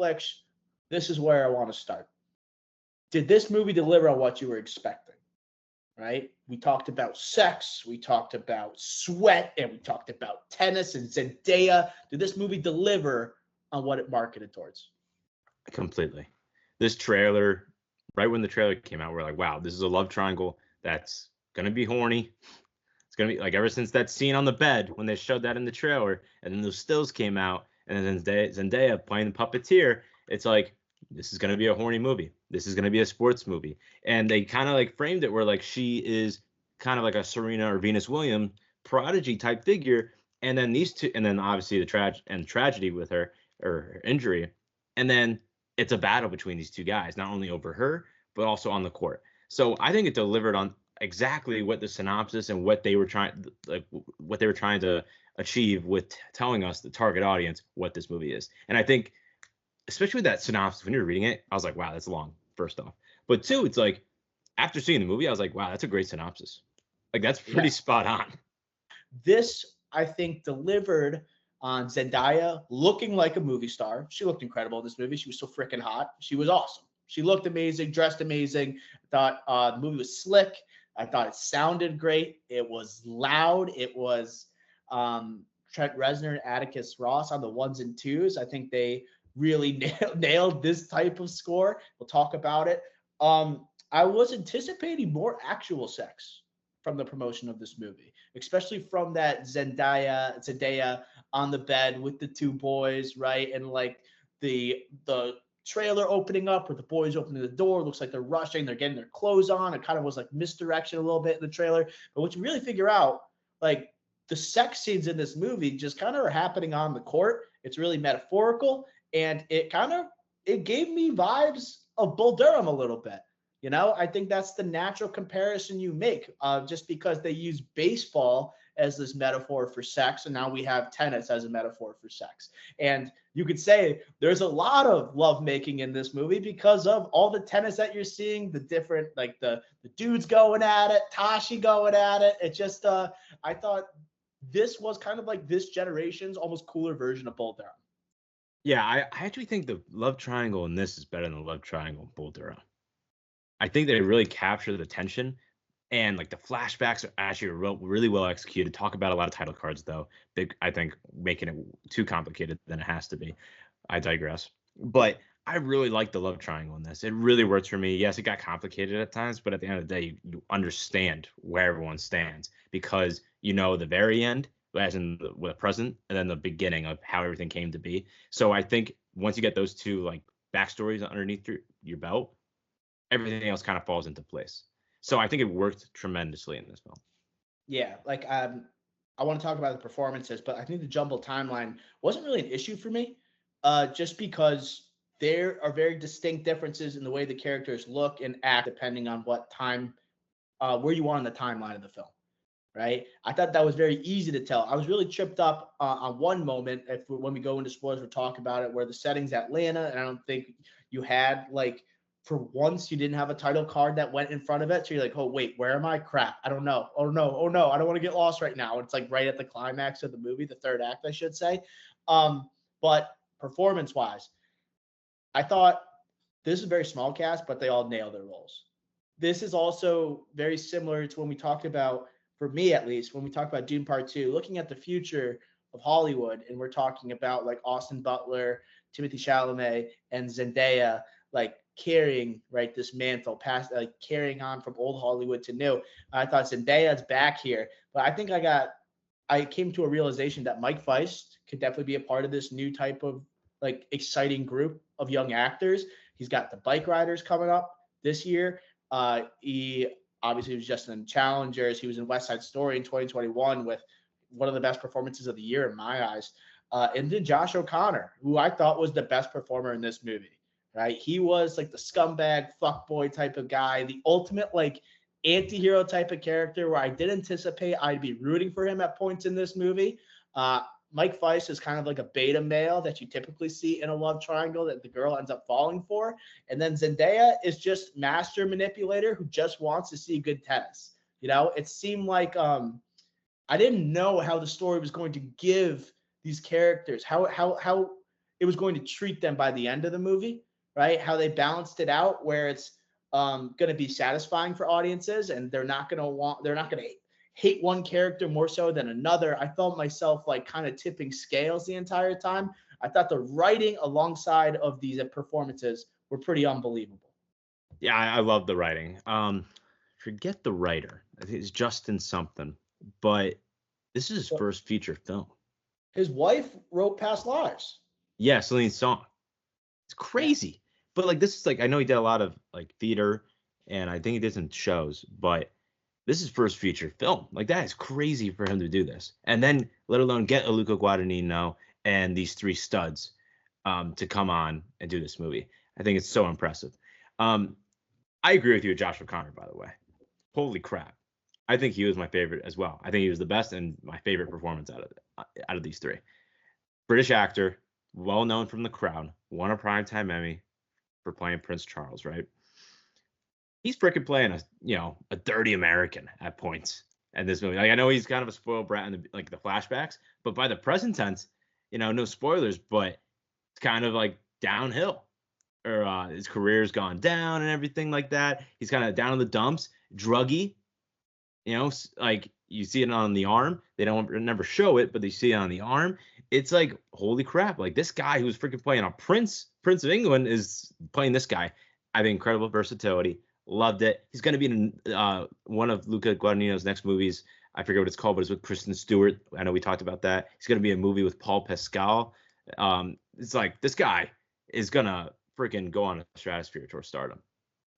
flicks, this is where I want to start. Did this movie deliver on what you were expecting? Right? We talked about sex, we talked about sweat, and we talked about tennis and Zendaya. Did this movie deliver on what it marketed towards? Completely. This trailer, right when the trailer came out, we're like, wow, this is a love triangle that's gonna be horny. It's gonna be like ever since that scene on the bed when they showed that in the trailer, and then those stills came out, and then Zendaya playing the puppeteer. It's like this is gonna be a horny movie. This is gonna be a sports movie, and they kind of like framed it where like she is kind of like a Serena or Venus Williams prodigy type figure, and then these two, and then obviously the tragedy with her or her injury, and then it's a battle between these two guys, not only over her but also on the court. So I think it delivered on exactly what the synopsis and what they were trying to achieve with telling us the target audience what this movie is. And I think especially with that synopsis when you're reading it, I was like, wow, that's long, first off. But two, it's like after seeing the movie, I was like, wow, that's a great synopsis. Like that's pretty spot on. This, I think, delivered on Zendaya looking like a movie star. She looked incredible in this movie. She was so freaking hot. She was awesome. She looked amazing, dressed amazing. I thought the movie was slick. I thought it sounded great. It was loud. It was Trent Reznor and Atticus Ross on the ones and twos. I think they really nailed this type of score. We'll talk about it. I was anticipating more actual sex from the promotion of this movie, especially from that Zendaya on the bed with the two boys, right? And like the trailer opening up with the boys opening the door, looks like they're rushing, they're getting their clothes on. It kind of was like misdirection a little bit in the trailer. But what you really figure out, like the sex scenes in this movie just kind of are happening on the court. It's really metaphorical, and it gave me vibes of Bull Durham a little bit. I think that's the natural comparison you make, just because they use baseball as this metaphor for sex, and now we have tennis as a metaphor for sex. And you could say there's a lot of lovemaking in this movie because of all the tennis that you're seeing, the different, like the dudes going at it, Tashi going at it. It just, I thought this was kind of like this generation's almost cooler version of Bull Durham. Yeah, I actually think the love triangle in this is better than the love triangle in Bull Durham. I think they really capture the tension, and like the flashbacks are actually really well executed. Talk about a lot of title cards though. Big, I think making it too complicated than it has to be. I digress. But I really like the love triangle in this. It really works for me. Yes, it got complicated at times, but at the end of the day, you understand where everyone stands because you know the very end, as in the present, and then the beginning of how everything came to be. So I think once you get those two like backstories underneath your belt, everything else kind of falls into place. So I think it worked tremendously in this film. Yeah, like I want to talk about the performances, but I think the jumbled timeline wasn't really an issue for me, just because there are very distinct differences in the way the characters look and act depending on what time, where you are in the timeline of the film. Right? I thought that was very easy to tell. I was really tripped up on one moment. When we go into spoilers, we'll talk about it, where the setting's Atlanta, and I don't think you had like for once you didn't have a title card that went in front of it. So you're like, oh wait, where am I? Crap, I don't know. Oh no, I don't want to get lost right now. It's like right at the climax of the movie, the third act, I should say. But performance wise, I thought this is a very small cast, but they all nail their roles. This is also very similar to when we talked about, for me at least, when we talk about Dune Part 2, looking at the future of Hollywood, and we're talking about like Austin Butler, Timothy Chalamet, and Zendaya, like carrying right this mantle, past like carrying on from old Hollywood to new. I thought Zendaya's back here, but I think I came to a realization that Mike Feist could definitely be a part of this new type of like exciting group of young actors. He's got the Bike Riders coming up this year. He obviously was just in Challengers. He was in West Side Story in 2021 with one of the best performances of the year in my eyes. And then Josh O'Connor, who I thought was the best performer in this movie. Right? He was like the scumbag fuckboy type of guy, the ultimate like anti-hero type of character where I did anticipate I'd be rooting for him at points in this movie. Mike Feist is kind of like a beta male that you typically see in a love triangle that the girl ends up falling for. And then Zendaya is just master manipulator who just wants to see good tennis. It seemed like I didn't know how the story was going to give these characters, how it was going to treat them by the end of the movie, right? How they balanced it out where it's going to be satisfying for audiences, and they're not going to hate one character more so than another. I felt myself like kind of tipping scales the entire time. I thought the writing alongside of these performances were pretty unbelievable. Yeah, I love the writing. Forget the writer. I think it's Justin something, but this is his So first feature film. his wife wrote Past Lives. Yeah, Celine Song. It's Yeah. crazy. But like this is like I know he did a lot of like theater and I think he did some shows, but this is first feature film. Like that is crazy for him to do this. And then let alone get a Luca Guadagnino and these three studs to come on and do this movie. I think it's so impressive. I agree with you, Josh O'Connor, by the way. Holy crap. I think he was my favorite as well. I think he was the best and my favorite performance out of these three. British actor, well known from The Crown, won a Primetime Emmy for playing Prince Charles, right? He's freaking playing a dirty American at points in this movie. Like I know he's kind of a spoiled brat in the flashbacks, but by the present tense, no spoilers, but it's kind of like downhill. Or his career's gone down and everything like that. He's kind of down in the dumps, druggy. Like you see it on the arm. They don't never show it, but they see it on the arm. It's like, holy crap. Like this guy who's freaking playing a Prince of England is playing this guy. I think incredible versatility. Loved it. He's going to be in one of Luca Guadagnino's next movies. I forget what it's called, but it's with Kristen Stewart. I know we talked about that. He's going to be in a movie with Paul Pascal. It's like this guy is going to freaking go on a stratosphere towards stardom.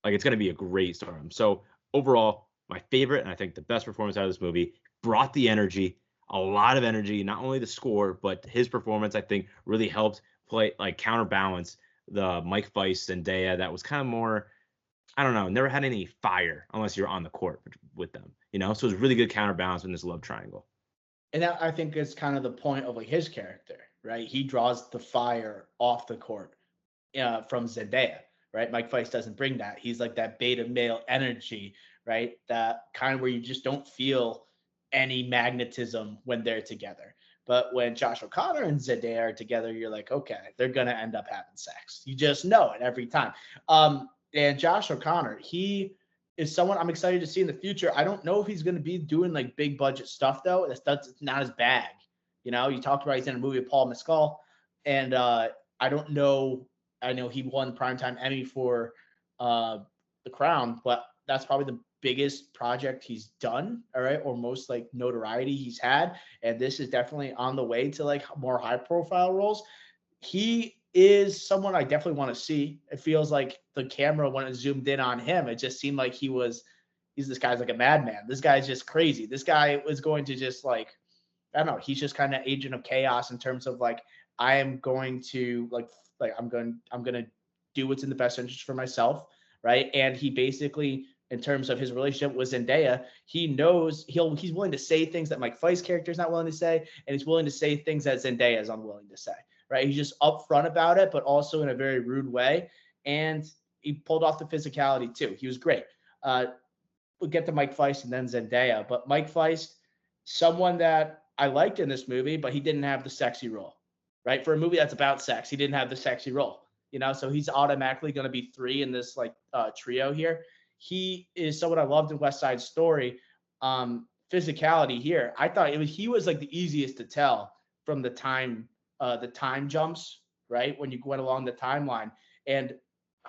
Like it's going to be a great stardom. So overall, my favorite and I think the best performance out of this movie, brought the energy, a lot of energy, not only the score, but his performance, I think really helped counterbalance the Mike Weiss Zendaya that was kind of more, I don't know, never had any fire unless you're on the court with them, So it was really good counterbalance in this love triangle. And that I think is kind of the point of like his character, right? He draws the fire off the court from Zendaya, right? Mike Weiss doesn't bring that. He's like that beta male energy, right? That kind of where you just don't feel any magnetism when they're together. But when Josh O'Connor and Zendaya are together, you're like, okay, they're gonna end up having sex. You just know it every time. And Josh O'Connor, he is someone I'm excited to see in the future. I don't know if he's gonna be doing like big budget stuff though. That's not his bag. You talked about he's in a movie with Paul Mescal, and I don't know. I know he won Primetime Emmy for The Crown, but that's probably the biggest project he's done, all right, or most like notoriety he's had. And this is definitely on the way to like more high profile roles. He is someone I definitely want to see. It feels like the camera, when it zoomed in on him, it just seemed like he's this guy's like a madman. This guy's just crazy. This guy was going to just like, I don't know, he's just kind of agent of chaos in terms of like, I am going to like I'm going to do what's in the best interest for myself, right? And he basically, in terms of his relationship with Zendaya, he knows he's willing to say things that Mike Weiss' character is not willing to say, and he's willing to say things that Zendaya is unwilling to say, right? He's just upfront about it, but also in a very rude way. And he pulled off the physicality too. He was great. We'll get to Mike Weiss and then Zendaya, but Mike Weiss, someone that I liked in this movie, but he didn't have the sexy role. Right? For a movie that's about sex, he didn't have the sexy role, so he's automatically going to be 3 in this like trio here. He is someone I loved in West Side Story. Physicality here, I thought he was like the easiest to tell from the time jumps, right? When you went along the timeline and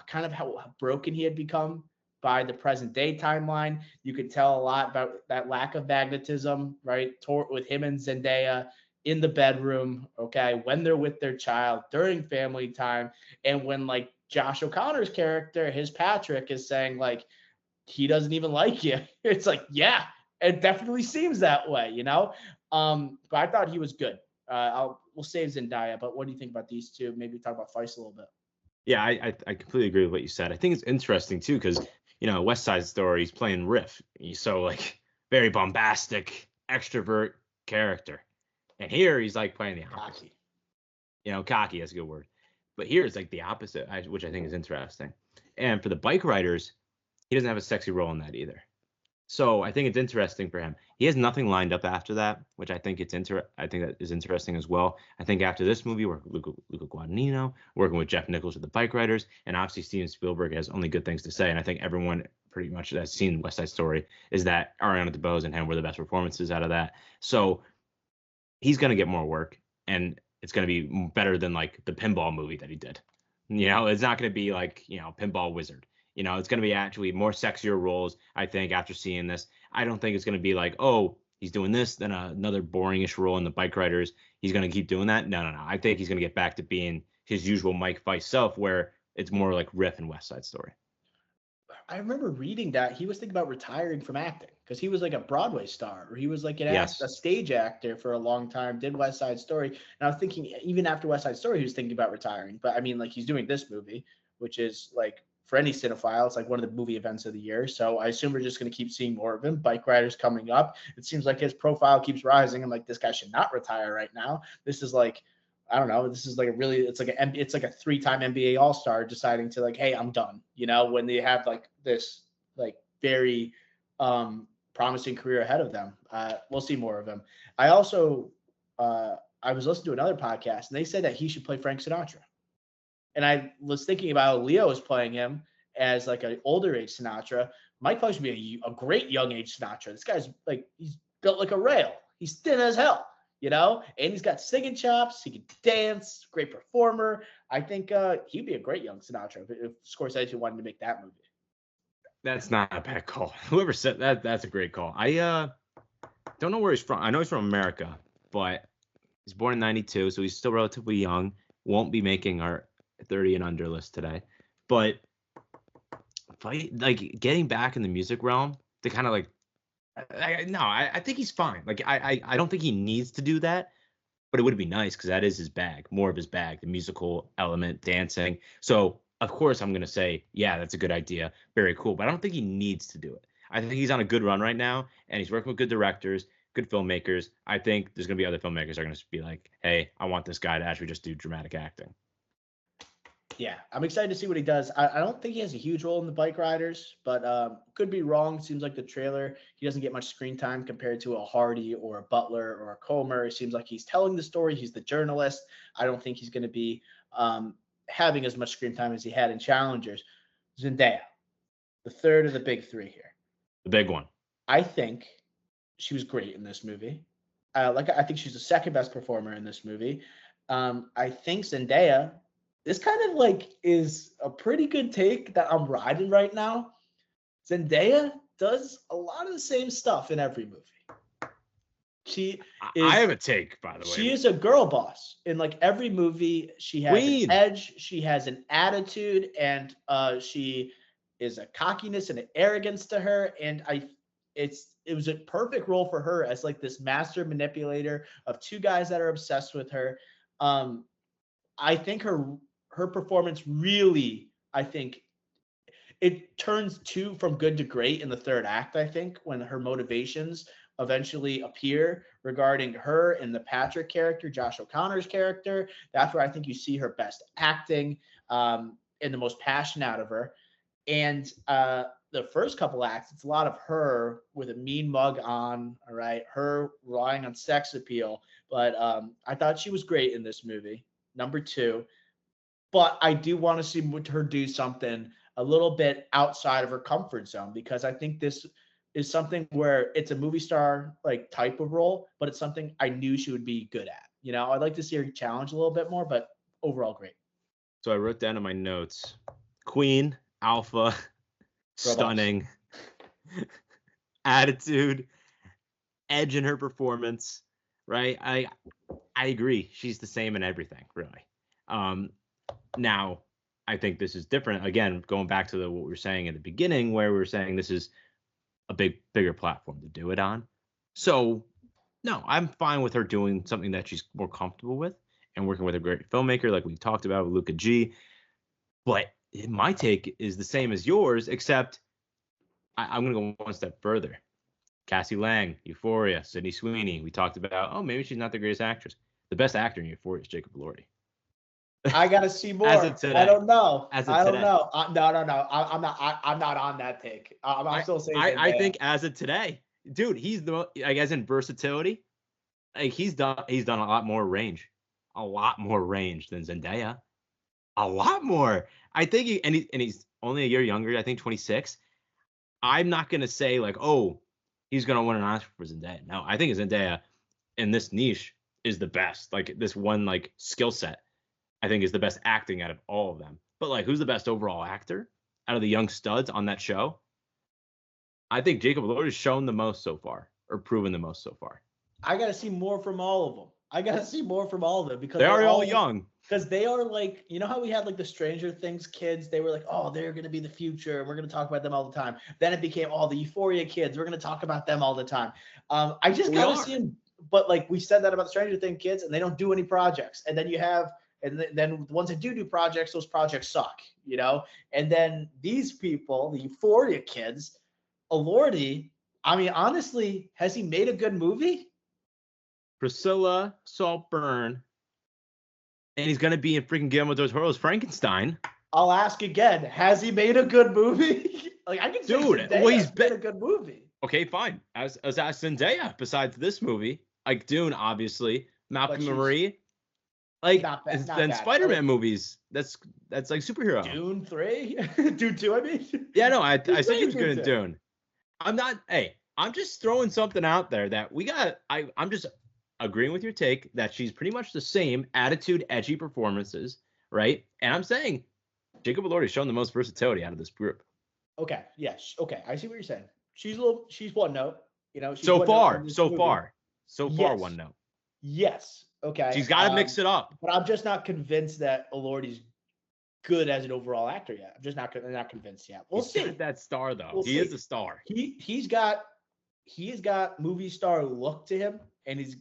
kind of how broken he had become by the present day timeline. You could tell a lot about that lack of magnetism, right? With him and Zendaya in the bedroom, okay, when they're with their child, during family time, and when like Josh O'Connor's character, his Patrick, is saying like he doesn't even like you. It's like, yeah, it definitely seems that way, But I thought he was good. We'll save Zendaya, but what do you think about these two? Maybe talk about Weiss a little bit. Yeah, I completely agree with what you said. I think it's interesting too because West Side Story, he's playing Riff. He's so like very bombastic, extrovert character. And here he's like playing the opposite. Cocky, that's a good word. But here it's like the opposite, which I think is interesting. And for the bike riders, he doesn't have a sexy role in that either. So I think it's interesting for him. He has nothing lined up after that, which I think I think that is interesting as well. I think after this movie, we're Luca Guadagnino, working with Jeff Nichols with the Bike Riders, and obviously Steven Spielberg has only good things to say. And I think everyone pretty much that's seen West Side Story is that Ariana DeBose and him were the best performances out of that. So he's going to get more work, and it's going to be better than like the pinball movie that he did. It's not going to be like, Pinball Wizard. It's going to be actually more sexier roles, I think, after seeing this. I don't think it's going to be like, oh, he's doing this, then another boringish role in the Bike Riders. He's going to keep doing that. No. I think he's going to get back to being his usual Mike Weiss self, where it's more like Riff and West Side Story. I remember reading that he was thinking about retiring from acting because he was like a Broadway star, or he was like a stage actor for a long time, did West Side Story. And I was thinking even after West Side Story, he was thinking about retiring. But I mean, like, he's doing this movie, which is like, for any cinephile, it's like one of the movie events of the year. So I assume we're just going to keep seeing more of him. Bike Riders coming up. It seems like his profile keeps rising. I'm like, this guy should not retire right now. This is like, I don't know. This is like it's like a 3-time NBA All-Star deciding to like, hey, I'm done. When they have like this like very promising career ahead of them. We'll see more of him. I also I was listening to another podcast, and they said that he should play Frank Sinatra. And I was thinking about how Leo is playing him as like an older age Sinatra. Mike Weiss would be a great young age Sinatra. This guy's like, he's built like a rail. He's thin as hell. And he's got singing chops. He can dance, great performer. I think he'd be a great young Sinatra if Scorsese wanted to make that movie. That's not a bad call. Whoever said that, that's a great call. I don't know where he's from. I know he's from America, but he's born in 92, so he's still relatively young. Won't be making our 30 and under list today. But like getting back in the music realm to kind of like, I think he's fine. Like I don't think he needs to do that, but it would be nice because that is his bag, more of his bag, the musical element, dancing. So of course I'm gonna say, yeah, that's a good idea, very cool. But I don't think he needs to do it. I think he's on a good run right now, and he's working with good directors, good filmmakers. I think there's gonna be other filmmakers that are gonna be like, hey, I want this guy to actually just do dramatic acting. Yeah, I'm excited to see what he does. I don't think he has a huge role in the Bike Riders, but could be wrong. Seems like the trailer, he doesn't get much screen time compared to a Hardy or a Butler or a Comer. It seems like he's telling the story. He's the journalist. I don't think he's going to be having as much screen time as he had in Challengers. Zendaya, the third of the big three here. The big one. I think she was great in this movie. I think she's the second best performer in this movie. I think Zendaya, this kind of like is a pretty good take that I'm riding right now. Zendaya does a lot of the same stuff in every movie. I have a take, by the way. She is a girl boss in like every movie. She has an edge. She has an attitude, and she is a cockiness and an arrogance to her. And it was a perfect role for her as like this master manipulator of two guys that are obsessed with her. I think her performance really, I think it turns from good to great in the third act, I think, when her motivations eventually appear regarding her and the Patrick character, Josh O'Connor's character. That's where I think you see her best acting and the most passion out of her. And the first couple acts, it's a lot of her with a mean mug on, all right, her relying on sex appeal. But I thought she was great in this movie, number 2. But I do want to see her do something a little bit outside of her comfort zone, because I think this is something where it's a movie star like type of role, but it's something I knew she would be good at. I'd like to see her challenge a little bit more, but overall great. So I wrote down in my notes, Queen, alpha, stunning, attitude, edge in her performance, right? I agree. She's the same in everything, really. Now, I think this is different. Again, going back to what we were saying at the beginning, where we were saying this is a bigger platform to do it on. So, no, I'm fine with her doing something that she's more comfortable with and working with a great filmmaker like we talked about with Luca G. But my take is the same as yours, except I'm going to go one step further. Cassie Lang, Euphoria, Sydney Sweeney. We talked about, maybe she's not the greatest actress. The best actor in Euphoria is Jacob Elordi. I gotta see more. As of today. I don't know. As of I don't today. know. No. I'm not. I'm not on that take. I'm still saying I Zendaya. think as of today, dude, he's the I guess in versatility, like he's done a lot more range than Zendaya, a lot more. I think he's only a year younger. I think 26. I'm not gonna say like, oh, he's gonna win an Oscar for Zendaya. No, I think Zendaya in this niche is the best. Like this one like skill set, I think is the best acting out of all of them. But like, who's the best overall actor out of the young studs on that show? I think Jacob Elordi has shown the most so far, or proven the most so far. I gotta see more from all of them. I gotta see more from all of them because they are all young. Because they are like, you know how we had like the Stranger Things kids? They were like, oh, they're gonna be the future, and we're gonna talk about them all the time. Then it became all the Euphoria kids. We're gonna talk about them all the time. I just gotta see them. But like we said that about the Stranger Things kids, and they don't do any projects. And then you have, and then the ones that do projects, those projects suck, you know. And then these people, the Euphoria kids, Elordi. I mean, honestly, has he made a good movie? Priscilla, Saltburn, and he's gonna be in freaking Guillermo del Toro's Frankenstein. I'll ask again: has he made a good movie? Like I can say, well, he's made a good movie. Okay, fine. As Zendaya, besides this movie, like Dune, obviously, Malcolm and Marie, like then Spider-Man movies. That's like superhero. Dune 3, Dune 2. I mean, yeah, no, I said he was good in Dune. I'm not. Hey, I'm just throwing something out there that we got. I'm just agreeing with your take that she's pretty much the same attitude, edgy performances, right? And I'm saying Jacob Elordi has shown the most versatility out of this group. Okay. Yes. Okay. I see what you're saying. She's one note. You know. So far, one note. Yes. Okay. She's got to mix it up. But I'm just not convinced that Elordi's good as an overall actor yet. I'm just not convinced yet. We'll see. That star though. He is a star. He's got movie star look to him, and he's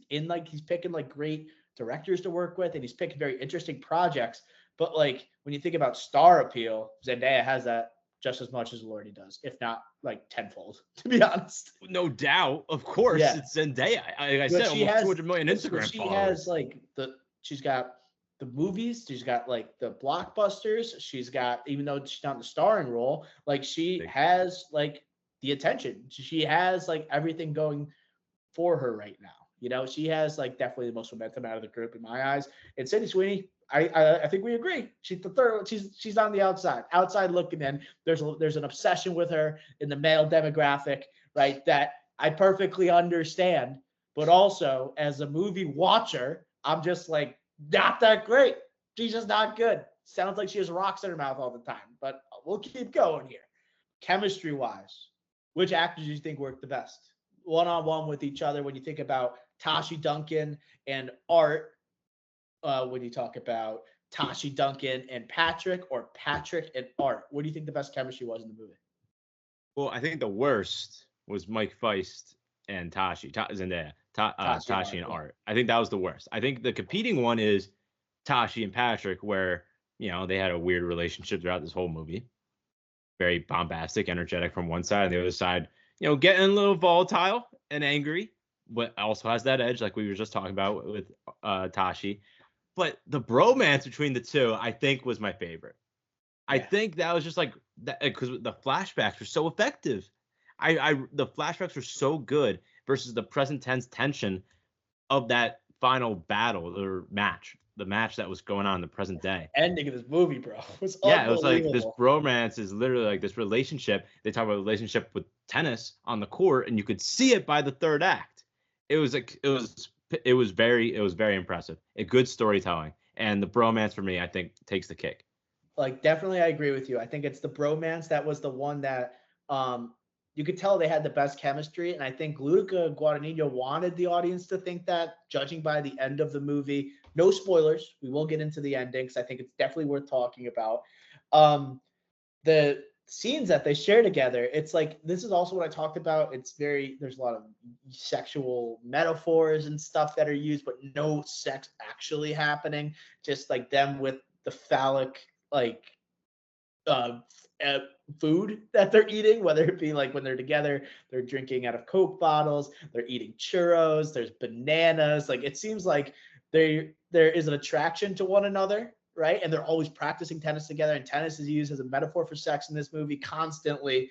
picking like great directors to work with, and he's picking very interesting projects. But like when you think about star appeal, Zendaya has that just as much as Elordi does, if not like tenfold, to be honest. No doubt, of course, yeah. It's Zendaya. I said almost 200 million Instagram followers. She's got the movies, she's got like the blockbusters, she's got, even though she's not in the starring role, like she has like the attention. She has like everything going for her right now. You know, she has like definitely the most momentum out of the group in my eyes. And Sydney Sweeney, I think we agree. She's the third. She's on the outside looking in. There's an obsession with her in the male demographic, right? That I perfectly understand. But also as a movie watcher, I'm just like, not that great. She's just not good. Sounds like she has rocks in her mouth all the time. But we'll keep going here. Chemistry wise, which actors do you think work the best one-on-one with each other when you think about Tashi Duncan and Art? When you talk about Tashi Duncan and Patrick, or Patrick and Art, what do you think the best chemistry was in the movie? Well, I think the worst was Mike Feist and Zendaya, Tashi and Art. I think that was the worst. I think the competing one is Tashi and Patrick, where, you know, they had a weird relationship throughout this whole movie. Very bombastic, energetic from one side, and the other side, you know, getting a little volatile and angry, but also has that edge, like we were just talking about with Tashi. But the bromance between the two, I think, was my favorite. Yeah. I think that was just like that because the flashbacks were so effective. The flashbacks were so good versus the present tense tension of that final battle or match, the match that was going on in the present day. Ending of this movie, bro. It was like this bromance is literally like this relationship. They talk about a relationship with tennis on the court, and you could see it by the third act. It was very impressive. A good storytelling, and the bromance for me, I think, takes the cake. Like, definitely, I agree with you. I think it's the bromance that was the one that you could tell they had the best chemistry, and I think Luca Guadagnino wanted the audience to think that, judging by the end of the movie. No spoilers. We will get into the ending because I think it's definitely worth talking about. The scenes that they share together, it's like, this is also what I talked about. There's a lot of sexual metaphors and stuff that are used, but no sex actually happening. Just like them with the phallic, like, food that they're eating, whether it be like when they're together, they're drinking out of Coke bottles, they're eating churros, there's bananas. Like, it seems like there is an attraction to one another, right? And they're always practicing tennis together, and tennis is used as a metaphor for sex in this movie constantly.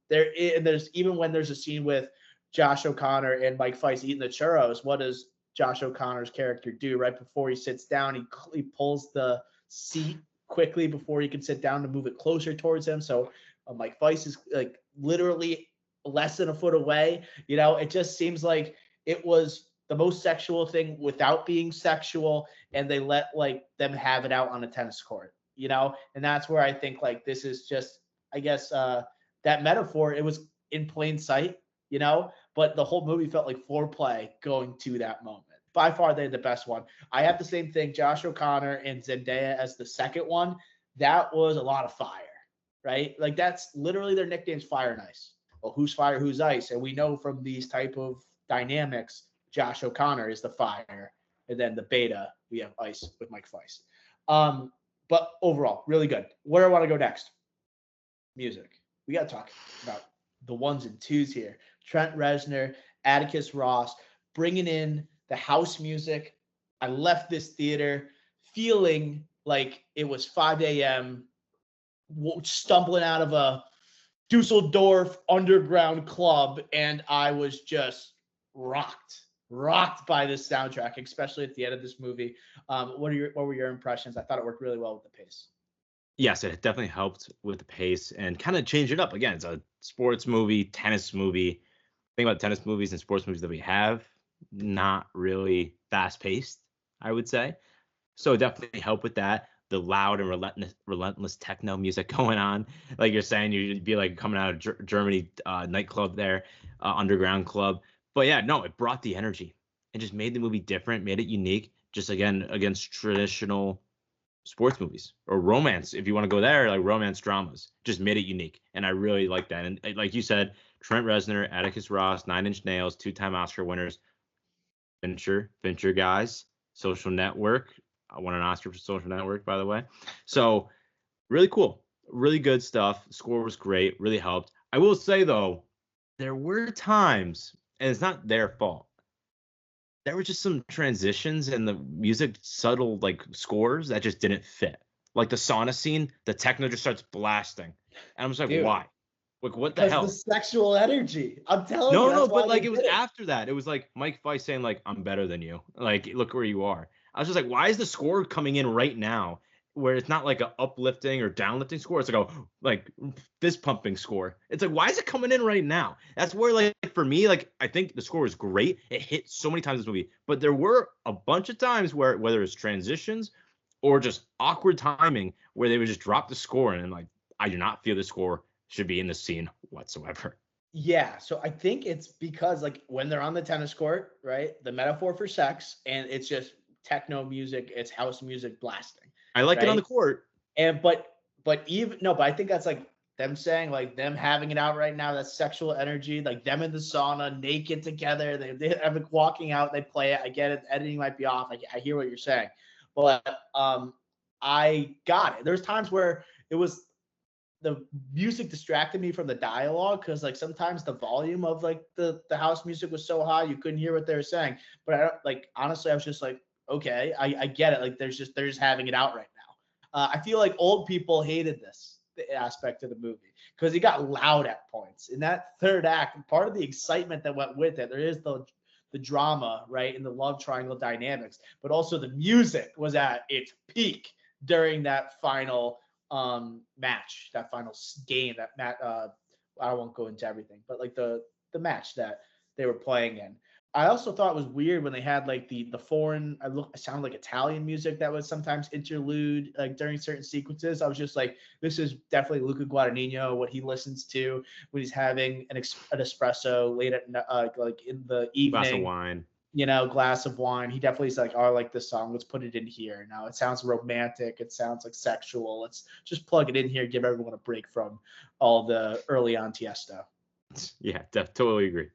There's even when there's a scene with Josh O'Connor and Mike Feist eating the churros, what does Josh O'Connor's character do right before he sits down? He pulls the seat quickly before he can sit down to move it closer towards him. So Mike Feist is like literally less than a foot away. It just seems like it was the most sexual thing without being sexual, and they let like them have it out on a tennis court, and that's where I think like this is just, I guess, that metaphor, it was in plain sight, but the whole movie felt like foreplay going to that moment. By far, they're the best one. I have the same thing, Josh O'Connor and Zendaya as the second one. That was a lot of fire, right? Like that's literally their nicknames, Fire and Ice. Well, who's fire, who's ice? And we know from these type of dynamics, Josh O'Connor is the fire, and then the beta, we have ice with Mike Feist. But overall, really good. Where do I want to go next? Music. We got to talk about the ones and twos here. Trent Reznor, Atticus Ross, bringing in the house music. I left this theater feeling like it was 5 a.m., stumbling out of a Dusseldorf underground club, and I was just rocked by this soundtrack, especially at the end of this movie. What were your impressions? I thought it worked really well with the pace. Yes, it definitely helped with the pace and kind of change it up. Again, it's a sports movie, tennis movie. Think about tennis movies and sports movies that we have, not really fast paced, I would say. So definitely help with that. The loud and relentless techno music going on, like you're saying, you'd be like coming out of Germany nightclub there, underground club. But yeah, no, it brought the energy and just made the movie different, made it unique. Just again against traditional sports movies or romance, if you want to go there, like romance dramas, just made it unique. And I really like that. And like you said, Trent Reznor, Atticus Ross, Nine Inch Nails, 2-time Oscar winners, Fincher guys, Social Network. I won an Oscar for Social Network, by the way. So really cool, really good stuff. The score was great, really helped. I will say though, there were times, and it's not their fault, there were just some transitions and the music subtle like scores that just didn't fit. Like the sauna scene, the techno just starts blasting. And I'm just like, Dude, why? Like, what the hell? The sexual energy. I'm telling you. No, but like it was after that. It was like Mike Feist saying, like, I'm better than you. Like, look where you are. I was just like, why is the score coming in right now? Where it's not like a uplifting or downlifting score. It's like a like fist pumping score. It's like, why is it coming in right now? That's where, like, for me, like, I think the score was great. It hit so many times in this movie, but there were a bunch of times where whether it's transitions or just awkward timing where they would just drop the score and like, I do not feel the score should be in the scene whatsoever. Yeah, so I think it's because like when they're on the tennis court, right? The metaphor for sex, and it's just techno music, it's house music blasting. I like it on the court. And but I think that's like them saying like them having it out right now, that sexual energy, like them in the sauna, naked together, they have it walking out, they play it. I get it, editing might be off. I hear what you're saying. But I got it. There's times where it was the music distracted me from the dialogue because like sometimes the volume of like the house music was so high you couldn't hear what they were saying. But I don't like honestly, I was just like, okay, I get it. Like they're just having it out right now. I feel like old people hated this aspect of the movie because it got loud at points. In that third act, part of the excitement that went with it, there is the drama, right, and the love triangle dynamics, but also the music was at its peak during that final match, that final game, I won't go into everything, but like the match that they were playing in. I also thought it was weird when they had like the foreign, it sounded like Italian music that was sometimes interlude like during certain sequences. I was just like, this is definitely Luca Guadagnino, what he listens to when he's having an espresso late at like in the evening. Glass of wine. Glass of wine. He definitely is like, oh, I like this song. Let's put it in here. Now it sounds romantic. It sounds like sexual. Let's just plug it in here. Give everyone a break from all the early on Tiesto. Yeah, totally agree.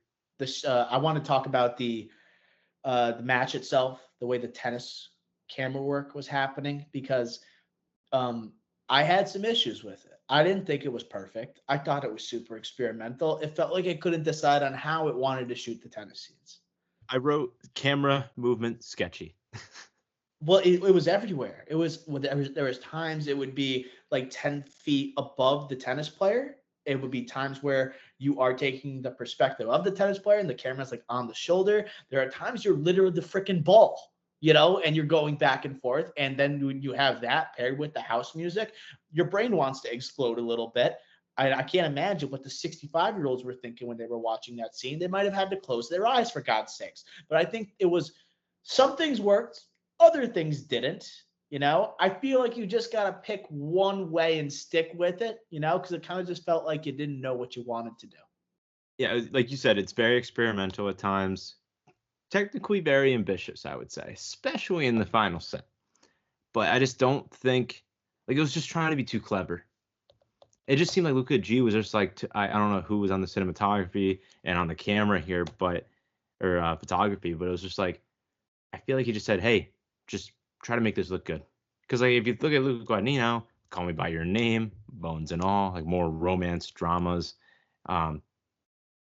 I want to talk about the match itself, the way the tennis camera work was happening, because I had some issues with it. I didn't think it was perfect. I thought it was super experimental. It felt like it couldn't decide on how it wanted to shoot the tennis scenes. I wrote camera movement sketchy. Well, it was everywhere. There was times it would be like 10 feet above the tennis player. It would be times where you are taking the perspective of the tennis player and the camera's like on the shoulder. There are times you're literally the freaking ball, and you're going back and forth. And then when you have that paired with the house music, your brain wants to explode a little bit. I can't imagine what the 65-year-olds were thinking when they were watching that scene. They might have had to close their eyes for God's sakes. But I think it was some things worked, other things didn't. I feel like you just got to pick one way and stick with it, because it kind of just felt like you didn't know what you wanted to do. Yeah, like you said, it's very experimental at times. Technically very ambitious, I would say, especially in the final set. But I just don't think, like, it was just trying to be too clever. It just seemed like Luca G was just like, I don't know who was on the cinematography and on the camera here, or photography, but it was just like, I feel like he just said, hey, just try to make this look good. Because like if you look at Luca Guadagnino, Call Me by Your Name, Bones and All, like more romance dramas.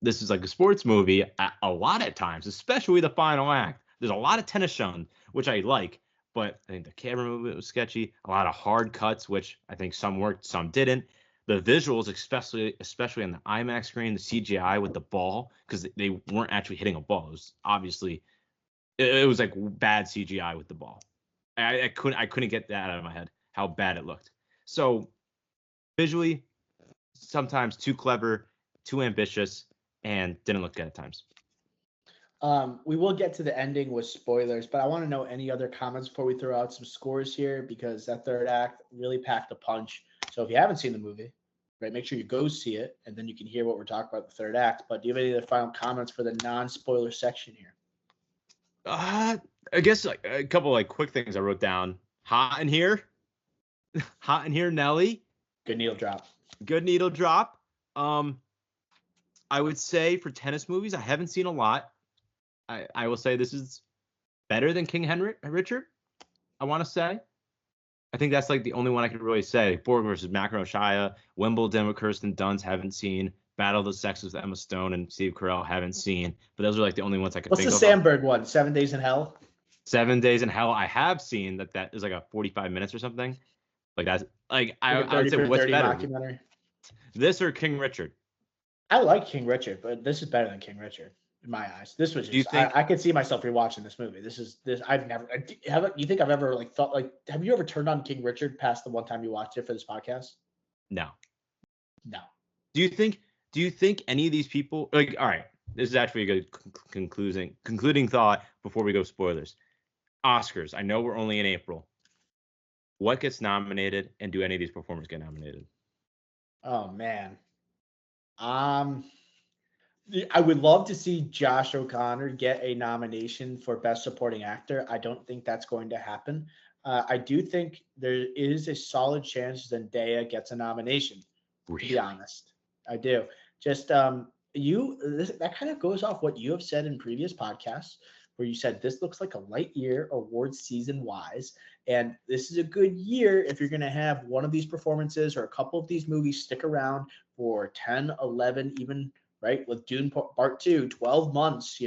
This is like a sports movie a lot at times, especially the final act. There's a lot of tennis shown, which I like, but I think the camera movement was sketchy. A lot of hard cuts, which I think some worked, some didn't. The visuals, especially on the IMAX screen, the CGI with the ball, because they weren't actually hitting a ball. It was obviously it was like bad CGI with the ball. I couldn't get that out of my head how bad it looked. So visually, sometimes too clever, too ambitious, and didn't look good at times. We will get to the ending with spoilers, but I want to know any other comments before we throw out some scores here, because that third act really packed a punch. So if you haven't seen the movie, right, make sure you go see it, and then you can hear what we're talking about the third act. But do you have any other final comments for the non-spoiler section here? I guess like a couple like quick things I wrote down. Hot in here, hot in here, Nelly. Good needle drop. Good needle drop. I would say for tennis movies, I haven't seen a lot. I will say this is better than King Henry Richard. I want to say. I think that's like the only one I could really say. Borg versus McEnroe Shia, Wimbledon with Kirsten Dunst, haven't seen. Battle of the Sexes with Emma Stone and Steve Carell, haven't seen. But those are like the only ones I could think of. What's the Sandberg one? 7 Days in Hell? 7 Days in Hell. I have seen that is like a 45 minutes or something. Like that's like I would say what's better? This or King Richard? I like King Richard, but this is better than King Richard in my eyes. This was just, I could see myself rewatching this movie. I've never, you think I've ever like felt like, have you ever turned on King Richard past the one time you watched it for this podcast? No. Do you think any of these people, like, all right, this is actually a good concluding thought before we go spoilers. Oscars. I know we're only in April. What gets nominated, and do any of these performers get nominated? Oh man. I would love to see Josh O'Connor get a nomination for Best Supporting Actor. I don't think that's going to happen. I do think there is a solid chance Zendaya gets a nomination. Really? To be honest, I do. Just that kind of goes off what you have said in previous podcasts, where you said this looks like a light year awards season wise, and this is a good year if you're going to have one of these performances or a couple of these movies stick around for 10, 11, even, right, with Dune Part 2, 12 months,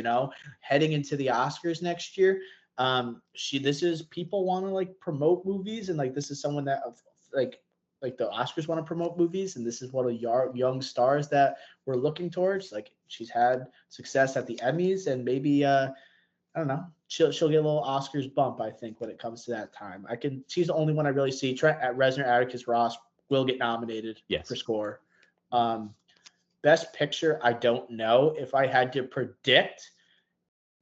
heading into the Oscars next year. This is, people want to like promote movies, and like this is someone that like the Oscars want to promote movies, and this is one of the young stars that we're looking towards. Like she's had success at the Emmys, and maybe I don't know, she'll get a little Oscars bump, I think, when it comes to that time. She's the only one I really see. Trent Reznor, Atticus Ross will get nominated for score. Best Picture, I don't know. If I had to predict,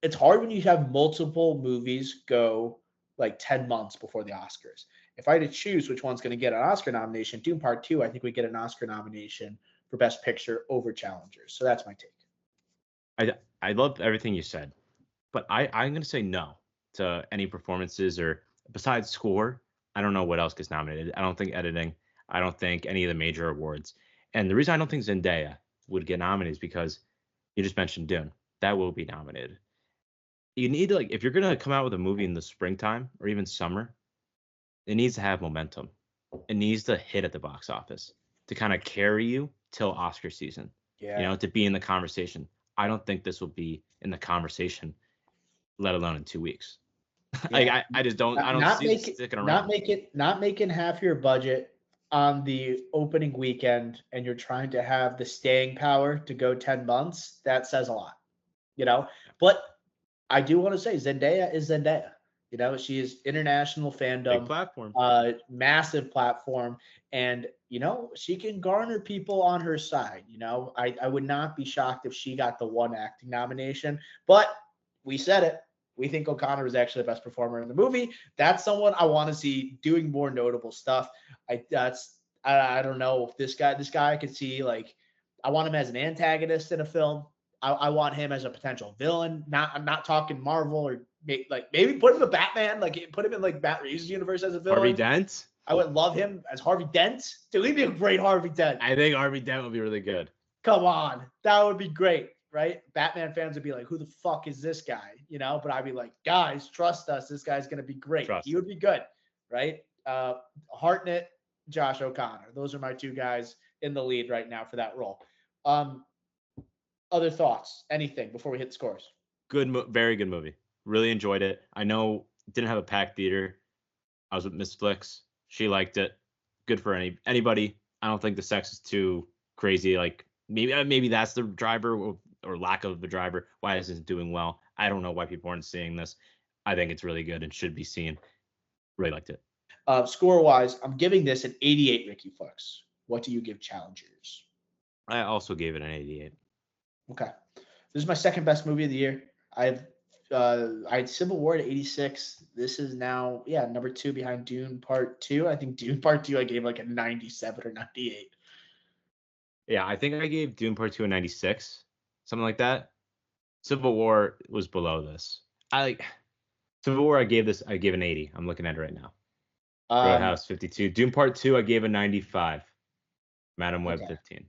it's hard when you have multiple movies go like 10 months before the Oscars. If I had to choose which one's going to get an Oscar nomination, Dune Part 2, I think we get an Oscar nomination for Best Picture over Challengers. So that's my take. I love everything you said, but I'm going to say no to any performances, or besides score. I don't know what else gets nominated. I don't think editing. I don't think any of the major awards. And the reason I don't think Zendaya would get nominated is because you just mentioned Dune. That will be nominated. You need to, like, if you're going to come out with a movie in the springtime or even summer, it needs to have momentum. It needs to hit at the box office to kind of carry you till Oscar season. Yeah. To be in the conversation. I don't think this will be in the conversation, let alone in 2 weeks. Like Yeah. I just don't Not see this make it, sticking around. not making half your budget on the opening weekend, and you're trying to have the staying power to go 10 months. That says a lot, you know. But I do want to say Zendaya is Zendaya. You know, she is international Big fandom, platform. massive platform, and you know she can garner people on her side. You know, I would not be shocked if she got the one acting nomination. But we said it. We think O'Connor is actually the best performer in the movie. That's someone I want to see doing more notable stuff. I don't know if this guy I could see like I want him as an antagonist in a film. I want him as a potential villain. I'm not talking Marvel or maybe put him in Batman. Like put him in like Matt Reeves' universe as a Harvey villain. Dent. I would love him as Harvey Dent. Dude, he'd be a great Harvey Dent. I think Harvey Dent would be really good. Come on, that would be great, right? Batman fans would be like, "Who the fuck is this guy?" You know, but I'd be like, "Guys, trust us. This guy's gonna be great. He would be good, right?" Hartnett, Josh O'Connor. Those are my two guys in the lead right now for that role. Other thoughts? Anything before we hit the scores? Very good movie. Really enjoyed it. I know it didn't have a packed theater. I was with Miss Flicks. She liked it. Good for anybody. I don't think the sex is too crazy. Like maybe that's the driver or lack of the driver why this isn't doing well. I don't know why people aren't seeing this. I think it's really good and should be seen. Really liked it. Score wise, I'm giving this an 88. Ricky Flex. What do you give Challengers? I also gave it an 88. Okay, this is my second best movie of the year. I had Civil War at 86. This is now number 2 behind Dune Part 2. I think Dune Part 2 I gave like a 97 or 98. Yeah, I think I gave Dune Part 2 a 96, something like that. Civil War was below this. Civil War I gave an 80. I'm looking at it right now. Roadhouse 52. Dune Part 2 I gave a 95. Madam Web 15.